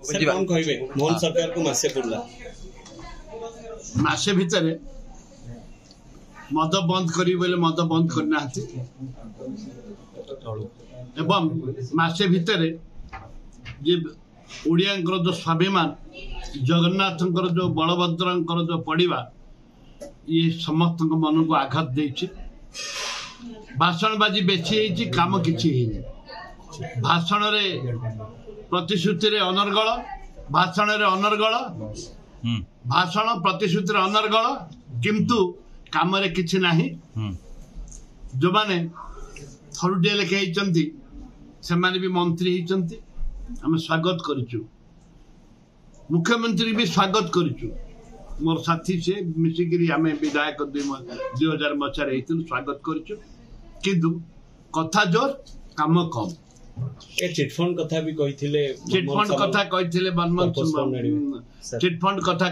Sir कौन कहबे मोहन सरकार को मासे पड़ला मासे भितर मद बंद करी बोले मद बंद करना एवं मासे भितर जे ओडियांकर जो स्वाभिमान जगन्नाथंकर जो बलभद्रंकर जो पड़िबा ये समस्त मन को आघात देछि। भाषणबाजी बेसी काम किछि भाषण रे प्रतिश्रुति रे अनर्गल भाषण रे अनर्गल भाषण प्रतिश्रुति रे अनर्गल किंतु काम रे किछि नाही। जो माने थरुटिया लेखे होइचंती से माने भी मंत्री होइचंती हम स्वागत करिचु मुख्यमंत्री भी स्वागत करिचु मोर साथी से मिसिगिरी आमे विधायक 2000 मचारे हेतु स्वागत करिचु किंतु कथा जोर काम कम। ए चिटफंड कथा भी कहिथिले चिटफंड कथा कहिथिले मनमोहन चिटफंड कथा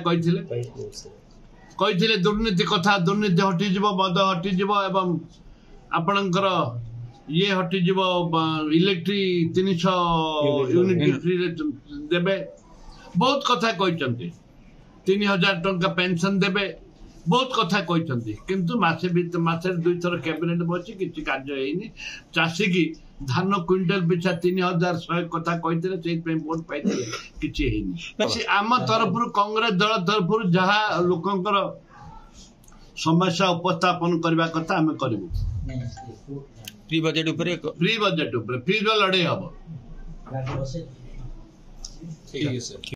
कहिथिले दुर्नीति कथा दुर्नीति हटि जीव मद हटि जीव एवं आपणकर ये हटि जीव इलेक्ट्रिक 300 यूनिट फ्री रे देबे बहुत कथा कहिचंती 3000 टंका पेंशन देबे बहुत कथा कहिचंती किंतु मासे 2 थर कैबिनेट बची किछि कार्य हेइनी चासी की धान क्विंटल पिछा 3100 कथा कहिथिले सेहि पे वोट पाइथिले किछि हेइनी आम तरफ कांग्रेस दल तरफ जहा लोकंकर समस्या उपस्थापन करबा कथा हम करबो फ्री बजेट ऊपर फ्री लड़े हबो। ठीक है सर।